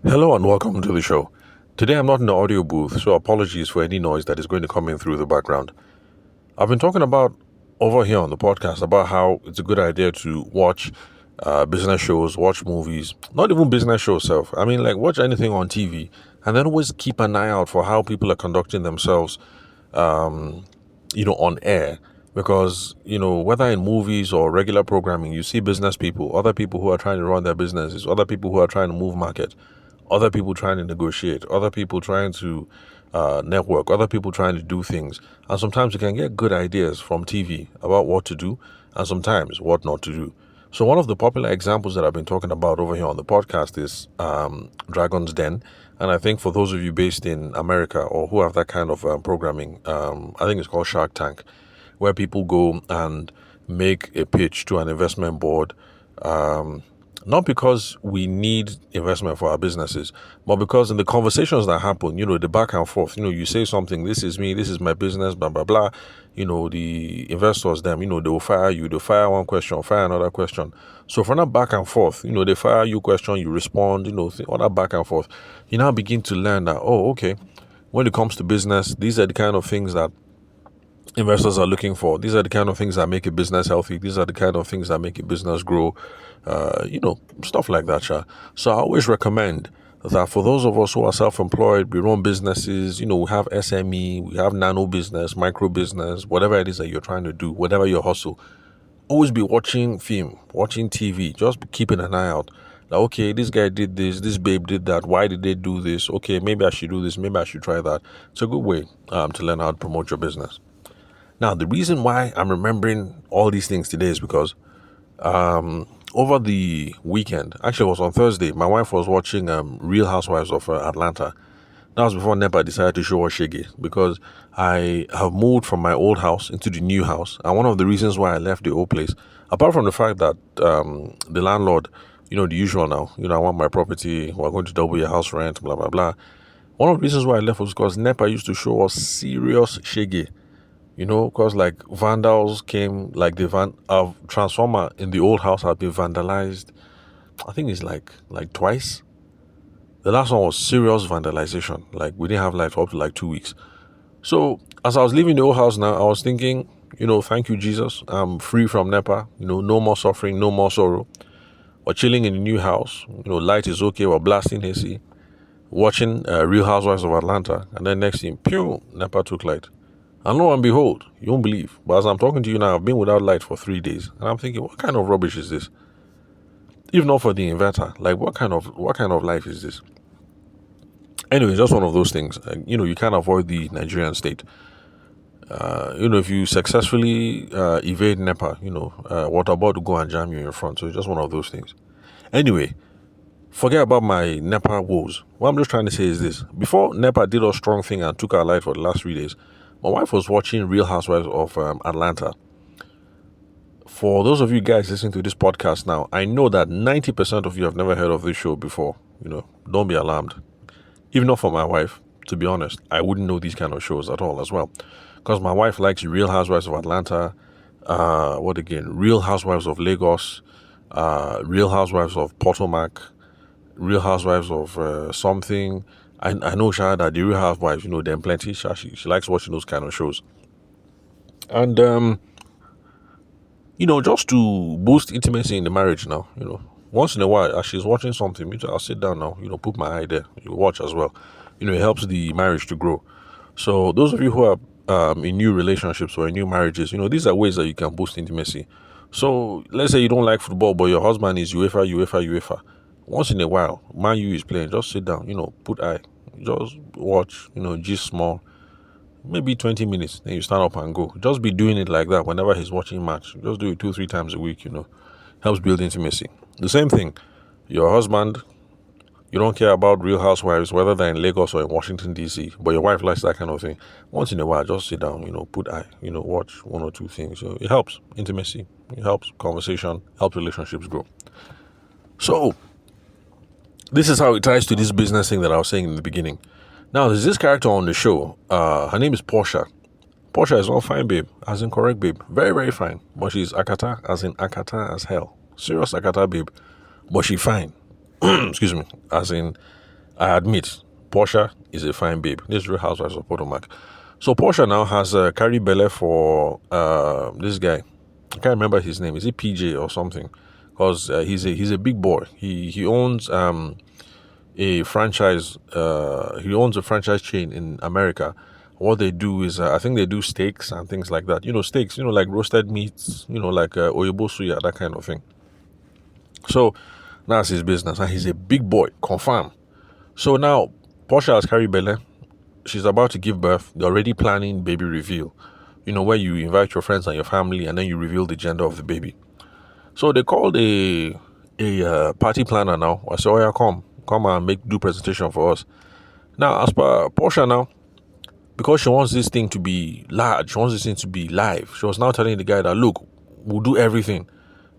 Hello and welcome to the show. Today I'm not in the audio booth, so apologies for any noise that is going to come in through the background. I've been talking about over here on the podcast about how it's a good idea to watch business shows, watch movies, not even business shows self. I mean, like watch anything on TV, and then always keep an eye out for how people are conducting themselves, on air. Because, whether in movies or regular programming, you see business people, other people who are trying to run their businesses, other people who are trying to move market, other people trying to negotiate, other people trying to network, other people trying to do things. And sometimes you can get good ideas from TV about what to do and sometimes what not to do. So, one of the popular examples that I've been talking about over here on the podcast is Dragon's Den. And I think for those of you based in America or who have that kind of programming, I think it's called Shark Tank, where people go and make a pitch to an investment board. Not because we need investment for our businesses, but because in the conversations that happen, the back and forth, you say something, this is me, this is my business, blah, blah, blah. The investors, them, they will fire you, they'll fire one question, fire another question. So from that back and forth, they fire you question, you respond, all that back and forth, you now begin to learn that, oh, okay, when it comes to business, these are the kind of things that investors are looking for. These are the kind of things that make a business healthy. These are the kind of things that make a business grow. Stuff like that. So I always recommend that for those of us who are self-employed, we run businesses, we have SME, we have nano business, micro business, whatever it is that you're trying to do, whatever your hustle, always be watching film, watching TV, just be keeping an eye out. Like, okay, this guy did this babe did that. Why did they do this? Okay, maybe I should do this. Maybe I should try that. It's a good way to learn how to promote your business. Now, the reason why I'm remembering all these things today is because over the weekend, actually it was on Thursday, my wife was watching Real Housewives of Atlanta. That was before NEPA decided to show us Shege, because I have moved from my old house into the new house. And one of the reasons why I left the old place, apart from the fact that the landlord, the usual now, I want my property, we're going to double your house rent, blah, blah, blah. One of the reasons why I left was because NEPA used to show us serious Shege. Because like vandals came, like the transformer in the old house had been vandalized. I think it's like twice. The last one was serious vandalization. Like we didn't have light for up to like 2 weeks. So as I was leaving the old house now, I was thinking, thank you, Jesus. I'm free from NEPA. No more suffering, no more sorrow. We're chilling in the new house. Light is okay. We're blasting AC, watching Real Housewives of Atlanta, and then next thing, pew, NEPA took light. And lo and behold, you won't believe, but as I'm talking to you now, I've been without light for 3 days. And I'm thinking, what kind of rubbish is this? If not for the inverter, like what kind of life is this? Anyway, just one of those things. You can't avoid the Nigerian state. If you successfully evade NEPA, what about to go and jam you in front? So it's just one of those things. Anyway, forget about my NEPA woes. What I'm just trying to say is this. Before NEPA did a strong thing and took our light for the last 3 days, my wife was watching Real Housewives of Atlanta. For those of you guys listening to this podcast now, I know that 90% of you have never heard of this show before. Don't be alarmed. Even not for my wife, to be honest, I wouldn't know these kind of shows at all as well. Because my wife likes Real Housewives of Atlanta, Real Housewives of Lagos, Real Housewives of Potomac, Real Housewives of something. I know Shah that the Real Housewives, them plenty. She likes watching those kind of shows. And, just to boost intimacy in the marriage now, once in a while, as she's watching something, I'll sit down now, put my eye there, you watch as well. It helps the marriage to grow. So those of you who are in new relationships or in new marriages, these are ways that you can boost intimacy. So let's say you don't like football, but your husband is UEFA. Once in a while, Man U is playing, just sit down, put eye, just watch, gist small, maybe 20 minutes, then you stand up and go. Just be doing it like that whenever he's watching match. Just do it 2-3 times a week, helps build intimacy. The same thing, your husband, you don't care about Real Housewives, whether they're in Lagos or in Washington, D.C., but your wife likes that kind of thing. Once in a while, just sit down, put eye, watch 1 or 2 things. So it helps intimacy, it helps conversation, helps relationships grow. So this is how it ties to this business thing that I was saying in the beginning. Now, there's this character on the show. Her name is Portia. Portia is not fine, babe, as in correct, babe. Very, very fine. But she's Akata, as in Akata as hell. Serious Akata, babe. But she fine. Excuse me. As in, I admit, Portia is a fine babe. This is Real Housewives of Potomac. So Portia now has carry belle for this guy. I can't remember his name. Is it PJ or something? Because he's a big boy. He owns a franchise. He owns a franchise chain in America. What they do is, I think they do steaks and things like that. Steaks. Like roasted meats. Like oyobo suya, that kind of thing. So that's his business, and he's a big boy, confirm. So now Portia has carried belle. She's about to give birth. They're already planning baby reveal. Where you invite your friends and your family, and then you reveal the gender of the baby. So they called a party planner now. I said, "Oh yeah, come and do presentation for us." Now, as per Portia now, because she wants this thing to be large, she wants this thing to be live. She was now telling the guy that, look, we'll do everything.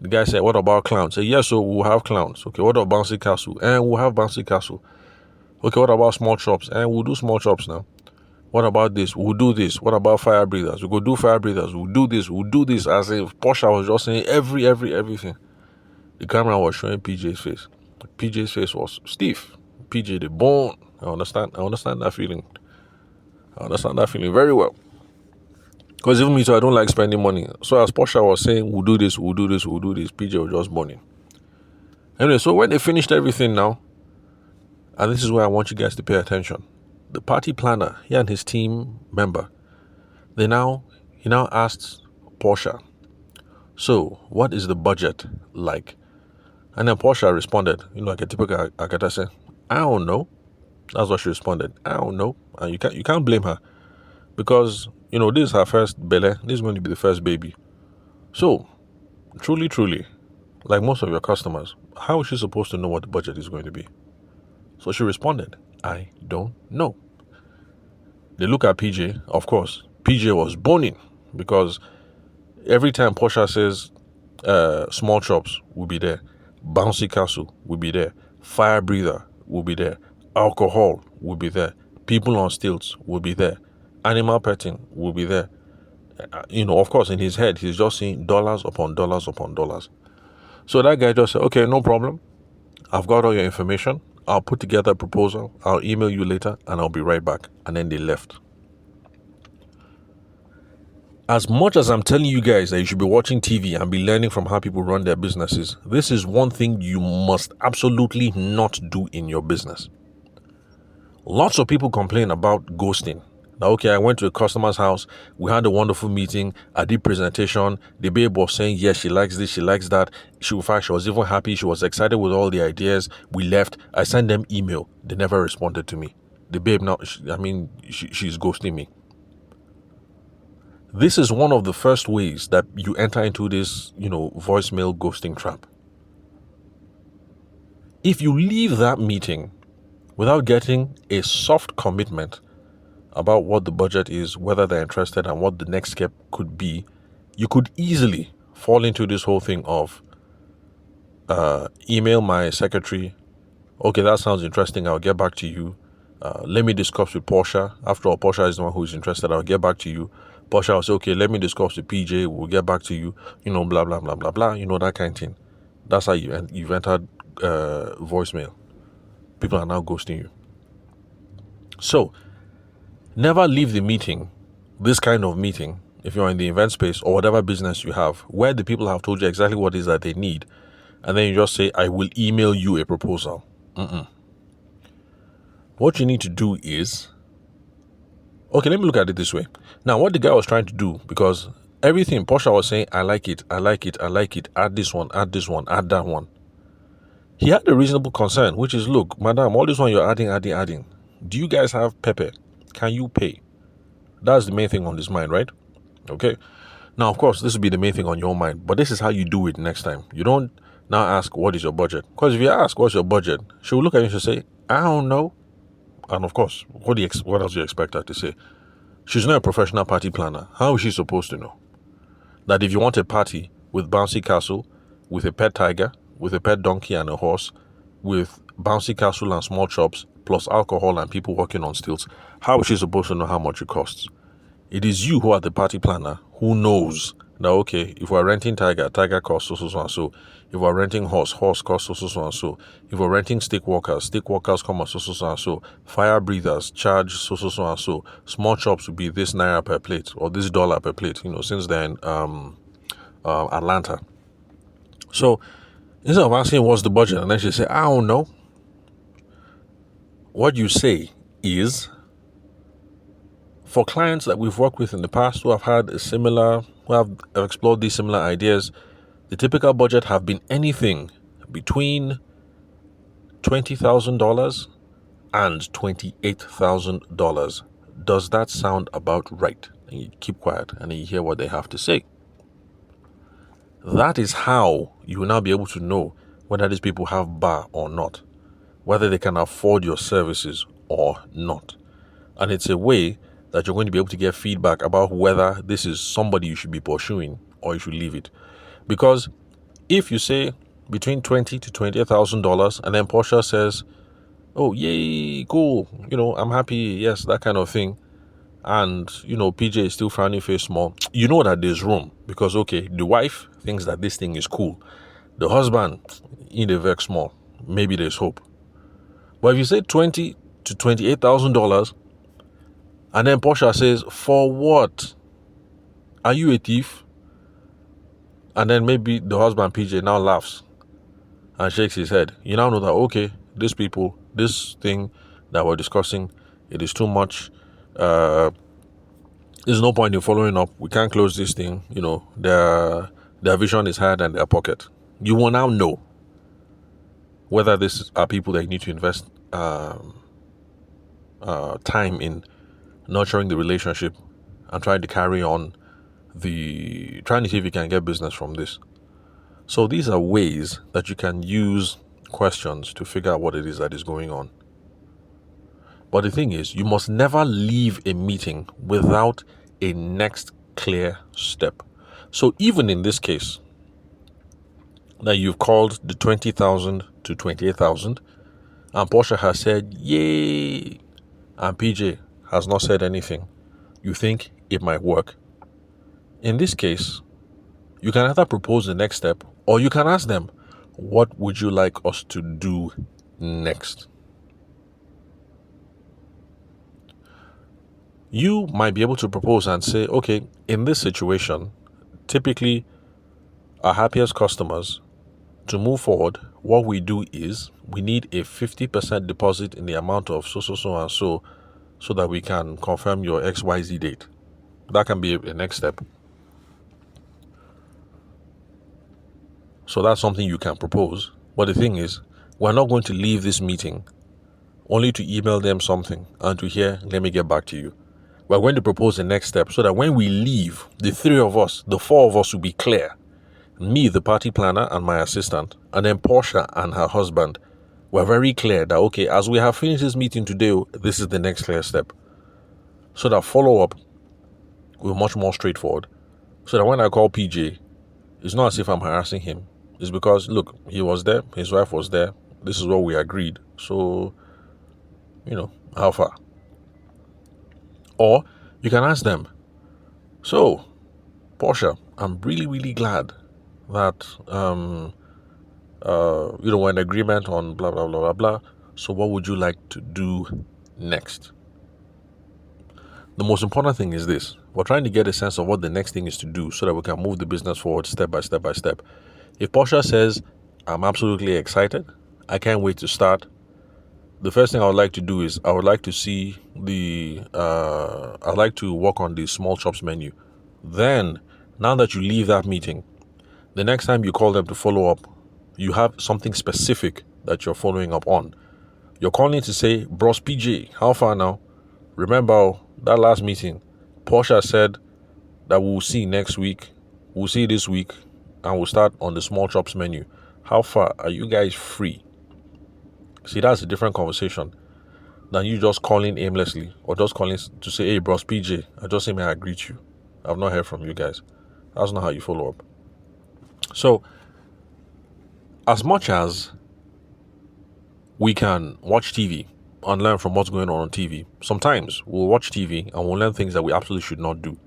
The guy said, what about clowns? Say, yes, so we'll have clowns. Okay, what about bouncy castle? And we'll have bouncy castle. Okay, what about small chops? And we'll do small chops now. What about this? We'll do this. What about fire breathers? We'll do fire breathers. We'll do this. We'll do this. As if Portia was just saying everything. The camera was showing PJ's face. PJ's face was stiff. PJ the bone. I understand that feeling. I understand that feeling very well. Because even me too, I don't like spending money. So as Portia was saying, we'll do this, PJ was just burning. Anyway, so when they finished everything now, and this is where I want you guys to pay attention. The party planner, he and his team member, he now asked Portia, so what is the budget like? And then Portia responded, like a typical Agatha said, I don't know. That's what she responded. I don't know. And you can't blame her. Because, this is her first belle. This is going to be the first baby. So, truly, like most of your customers, how is she supposed to know what the budget is going to be? So she responded, I don't know. They look at PJ. Of course, PJ was boning because every time Portia says small chops will be there, bouncy castle will be there, fire breather will be there, alcohol will be there, people on stilts will be there, animal petting will be there. Of course, in his head, he's just seeing dollars upon dollars upon dollars. So that guy just said, okay, no problem. I've got all your information. I'll put together a proposal. I'll email you later and I'll be right back. And then they left. As much as I'm telling you guys that you should be watching TV and be learning from how people run their businesses, this is one thing you must absolutely not do in your business. Lots of people complain about ghosting. Now, okay, I went to a customer's house. We had a wonderful meeting. I did presentation. The babe was saying, yes, she likes this, she likes that. She was even happy. She was excited with all the ideas. We left. I sent them email. They never responded to me. The babe now, she's ghosting me. This is one of the first ways that you enter into this, voicemail ghosting trap. If you leave that meeting without getting a soft commitment about what the budget is, whether they're interested, and what the next step could be, you could easily fall into this whole thing of email my secretary. Okay, that sounds interesting. I'll get back to you. Let me discuss with Portia. After all, Portia is the one who is interested. I'll get back to you. Portia will say, okay, let me discuss with PJ. We'll get back to you. Blah, blah, blah, blah, blah. That kind of thing. That's how you've entered voicemail. People are now ghosting you. So, never leave the meeting, this kind of meeting, if you're in the event space or whatever business you have, where the people have told you exactly what it is that they need, and then you just say, I will email you a proposal. What you need to do is, okay, let me look at it this way. Now, what the guy was trying to do, because everything Portia was saying, I like it, add this one, add that one. He had a reasonable concern, which is, look, madam, all this one you're adding. Do you guys have pepper? Can you pay? That's the main thing on his mind, right? Okay. Now, of course, this will be the main thing on your mind, but this is how you do it next time. You don't now ask, what is your budget? Because if you ask, what's your budget? She will look at you and say, I don't know. And of course, what else do you expect her to say? She's not a professional party planner. How is she supposed to know that if you want a party with bouncy castle, with a pet tiger, with a pet donkey and a horse, with bouncy castle and small chops, plus alcohol and people walking on stilts, how is she supposed to know how much it costs? It is you who are the party planner who knows Now, okay, if we're renting tiger, tiger costs so and so. If we're renting horse, horse costs so and so. If we're renting stick walkers come at so and so. Fire breathers charge so and so. Small shops would be this naira per plate or this dollar per plate. Since then, Atlanta. So instead of asking what's the budget, and then she say, I don't know. What you say is, for clients that we've worked with in the past who have explored these similar ideas, the typical budget have been anything between $20,000 and $28,000. Does that sound about right? And you keep quiet and you hear what they have to say. That is how you will now be able to know whether these people have bar or not, whether they can afford your services or not. And it's a way that you're going to be able to get feedback about whether this is somebody you should be pursuing or you should leave it. Because if you say between $20,000 to $28,000 and then Portia says, oh, yay, cool, I'm happy, yes, that kind of thing, and, PJ is still frowning face small, you know that there's room. Because, okay, the wife thinks that this thing is cool. The husband, in a vex small, maybe there's hope. But if you say $20,000 to $28,000, and then Portia says, for what? Are you a thief? And then maybe the husband, PJ, now laughs and shakes his head. You now know that, okay, these people, this thing that we're discussing, it is too much. There's no point in following up. We can't close this thing. Their vision is higher than their pocket. You will now know whether these are people that you need to invest time in nurturing the relationship and trying to carry on trying to see if you can get business from this. So these are ways that you can use questions to figure out what it is that is going on. But the thing is, you must never leave a meeting without a next clear step. So even in this case, that you've called the 20,000 to 28,000, and Portia has said, yay, and PJ has not said anything, you think it might work. In this case, you can either propose the next step or you can ask them, what would you like us to do next? You might be able to propose and say, okay, in this situation, typically our happiest customers, to move forward, what we do is we need a 50% deposit in the amount of so and so that we can confirm your XYZ date. That can be a next step. So that's something you can propose. But the thing is, we're not going to leave this meeting only to email them something and to hear, let me get back to you. We're going to propose the next step so that when we leave, the four of us will be clear. Me, the party planner, and my assistant, and then Portia and her husband, were very clear that, okay, as we have finished this meeting today, this is the next clear step. So that follow-up will be much more straightforward. So that when I call PJ, it's not as if I'm harassing him. It's because, look, he was there, his wife was there, this is what we agreed. So, how far? Or you can ask them, so, Portia, I'm really, really glad that, we're in agreement on blah, blah, blah, blah, blah. So what would you like to do next? The most important thing is this. We're trying to get a sense of what the next thing is to do so that we can move the business forward step by step by step. If Portia says, I'm absolutely excited, I can't wait to start, the first thing I would like to do is I would like to see I'd like to work on the small shops menu. Then, now that you leave that meeting, the next time you call them to follow up, you have something specific that you're following up on. You're calling to say, Bros PJ, how far now? Remember that last meeting, Portia said that we'll see next week, we'll see this week, and we'll start on the small shops menu. How far are you guys free? See, that's a different conversation than you just calling aimlessly or just calling to say, hey, Bros PJ, I just say, may I greet you? I've not heard from you guys. That's not how you follow up. So, as much as we can watch TV and learn from what's going on TV, sometimes we'll watch TV and we'll learn things that we absolutely should not do.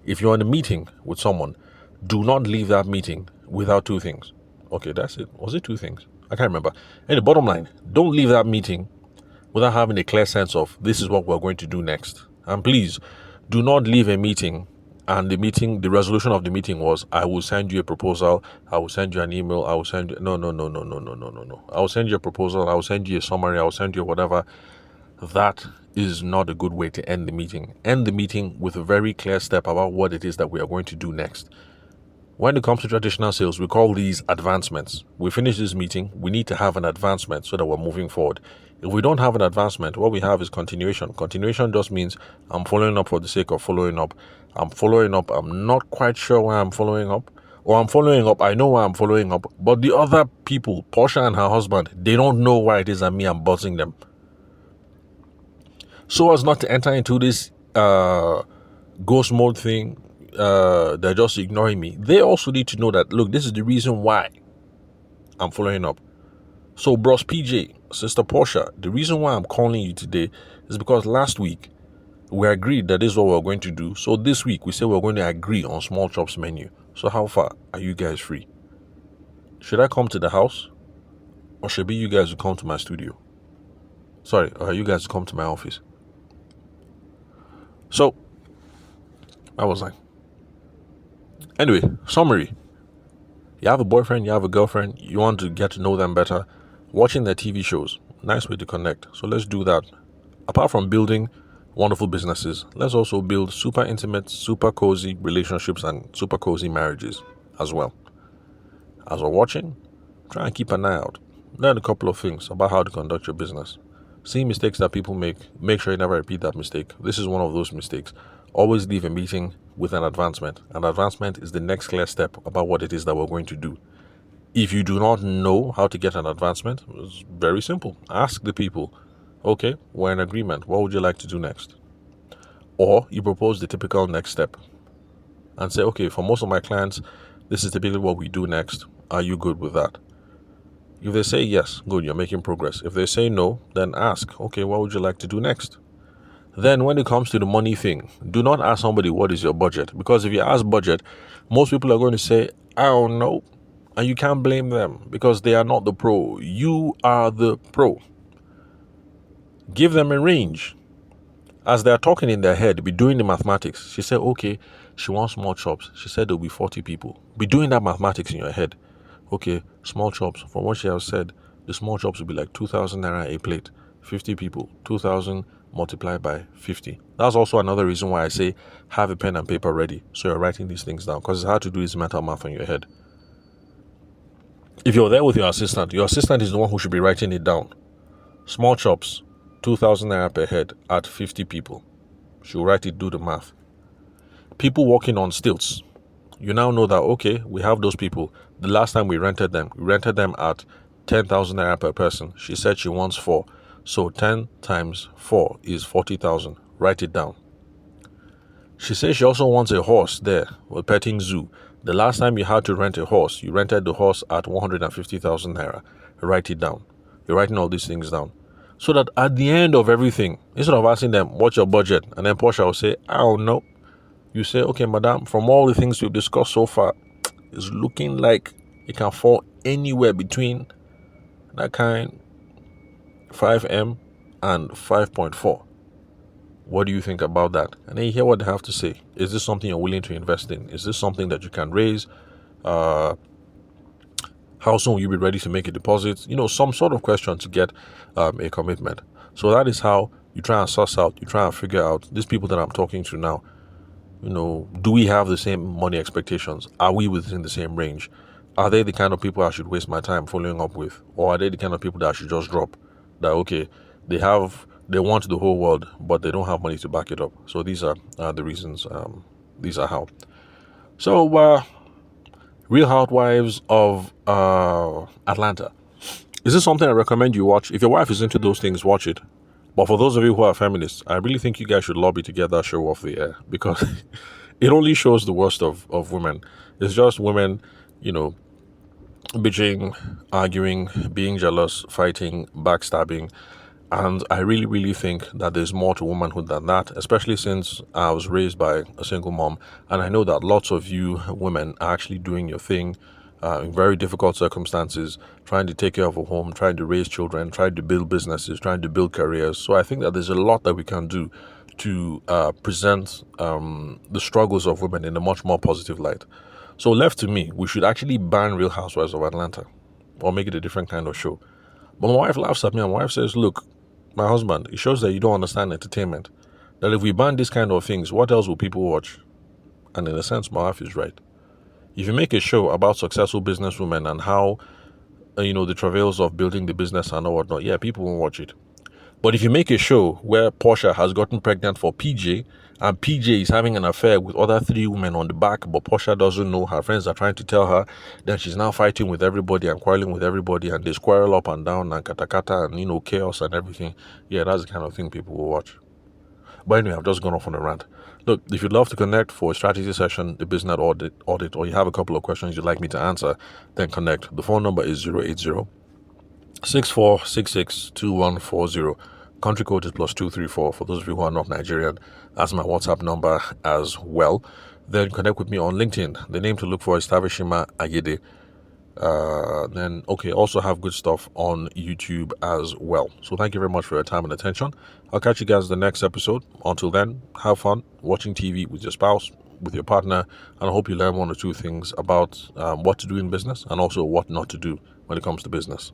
If you're in a meeting with someone Do not leave that meeting without two things. Okay, that's it. Was it two things? I can't remember. Anyway, bottom line, don't leave that meeting without having a clear sense of this is what we're going to do next. And please, do not leave a meeting and the resolution of the meeting was, I will send you a proposal, I will send you an email, I will send you, no. I will send you a proposal, I will send you a summary, I will send you whatever. That is not a good way to end the meeting. End the meeting with a very clear step about what it is that we are going to do next. When it comes to traditional sales, we call these advancements. We finish this meeting, we need to have an advancement so that we're moving forward. If we don't have an advancement, what we have is continuation. Continuation just means I'm following up for the sake of following up. I'm following up, I'm not quite sure why I'm following up. Or I'm following up, I know why I'm following up. But the other people, Portia and her husband, they don't know why it is that me, I'm buzzing them. So as not to enter into this ghost mode thing, they're just ignoring me. They also need to know that, look, this is the reason why I'm following up. So, Bros PJ, Sister Portia, the reason why I'm calling you today is because last week we agreed that this is what we're going to do. So this week we say we're going to agree on Small Chops menu. So how far are you guys free? Should I come to the house? Or should it be you guys who come to my studio? Sorry, or you guys who come to my office? So, I was like, anyway, summary. You have a boyfriend, you have a girlfriend, you want to get to know them better. Watching their TV shows, nice way to connect. So let's do that. Apart from building wonderful businesses, let's also build super intimate, super cozy relationships and super cozy marriages as well. As we're watching, try and keep an eye out. Learn a couple of things about how to conduct your business. See mistakes that people make sure you never repeat that mistake. This is one of those mistakes. Always leave a meeting with an advancement. An advancement is the next clear step about what it is that we're going to do. If you do not know how to get an advancement, it's very simple. Ask the people, okay, we're in agreement. What would you like to do next? Or you propose the typical next step and say, okay, for most of my clients, this is typically what we do next. Are you good with that? If they say yes, good, you're making progress. If they say no, then ask, okay, what would you like to do next? Then when it comes to the money thing, do not ask somebody what is your budget. Because if you ask budget, most people are going to say, I don't know. And you can't blame them because they are not the pro. You are the pro. Give them a range. As they are talking in their head, be doing the mathematics. She said, okay, she wants Small Chops. She said there'll be 40 people. Be doing that mathematics in your head. Okay, Small Chops. From what she has said, the Small Chops will be like 2,000 naira a plate. 50 people, 2,000 multiplied by 50. That's also another reason why I say have a pen and paper ready. So you're writing these things down because it's hard to do this mental math in your head. If you're there with your assistant is the one who should be writing it down. Small Chops, 2,000 naira per head at 50 people. She'll write it, do the math. People walking on stilts. You now know that, okay, we have those people. The last time we rented them at 10,000 naira per person. She said she wants 4. So 10 times 4 is 40,000. Write it down. She says she also wants a horse there, a petting zoo. The last time you had to rent a horse, you rented the horse at 150,000 naira. Write it down. You're writing all these things down. So that at the end of everything, instead of asking them, what's your budget? And then Portia will say, I don't know. You say, okay, madam, from all the things we've discussed so far, it's looking like it can fall anywhere between that kind 5M and 5.4. What do you think about that? And then you hear what they have to say. Is this something you're willing to invest in? Is this something that you can raise? How soon will you be ready to make a deposit? Some sort of question to get a commitment. So that is how you try and suss out, you try and figure out these people that I'm talking to now. Do we have the same money expectations? Are we within the same range? Are they the kind of people I should waste my time following up with? Or are they the kind of people that I should just drop? That, okay, they want the whole world, but they don't have money to back it up. So these are the reasons. These are how. So, Real Housewives of Atlanta. Is this something I recommend you watch? If your wife is into those things, watch it. But for those of you who are feminists, I really think you guys should lobby to get that show off the air because it only shows the worst of women. It's just women, bitching, arguing, being jealous, fighting, backstabbing, And I really, really think that there's more to womanhood than that, especially since I was raised by a single mom. And I know that lots of you women are actually doing your thing in very difficult circumstances, trying to take care of a home, trying to raise children, trying to build businesses, trying to build careers. So I think that there's a lot that we can do to present the struggles of women in a much more positive light. So left to me, we should actually ban Real Housewives of Atlanta or make it a different kind of show. But my wife laughs at me and my wife says, look, my husband, it shows that you don't understand entertainment. That if we ban these kind of things, what else will people watch? And in a sense, my wife is right. If you make a show about successful businesswomen and how, the travails of building the business and whatnot, yeah, people won't watch it. But if you make a show where Portia has gotten pregnant for PJ and PJ is having an affair with other 3 women on the back, but Portia doesn't know, her friends are trying to tell her, then she's now fighting with everybody and quarreling with everybody and they squirrel up and down and kata and, chaos and everything. Yeah, that's the kind of thing people will watch. But anyway, I've just gone off on a rant. Look, if you'd love to connect for a strategy session, the business audit, or you have a couple of questions you'd like me to answer, then connect. The phone number is 080 6466 2140. Country code is +234 for those of you who are not Nigerian. That's my WhatsApp number as well. Then connect with me on LinkedIn. The name to look for is Tavishima Ayede. Also have good stuff on YouTube as well. So thank you very much for your time and attention. I'll catch you guys in the next episode. Until then, have fun watching TV with your spouse, with your partner, and I hope you learn 1 or 2 things about what to do in business and also what not to do when it comes to business.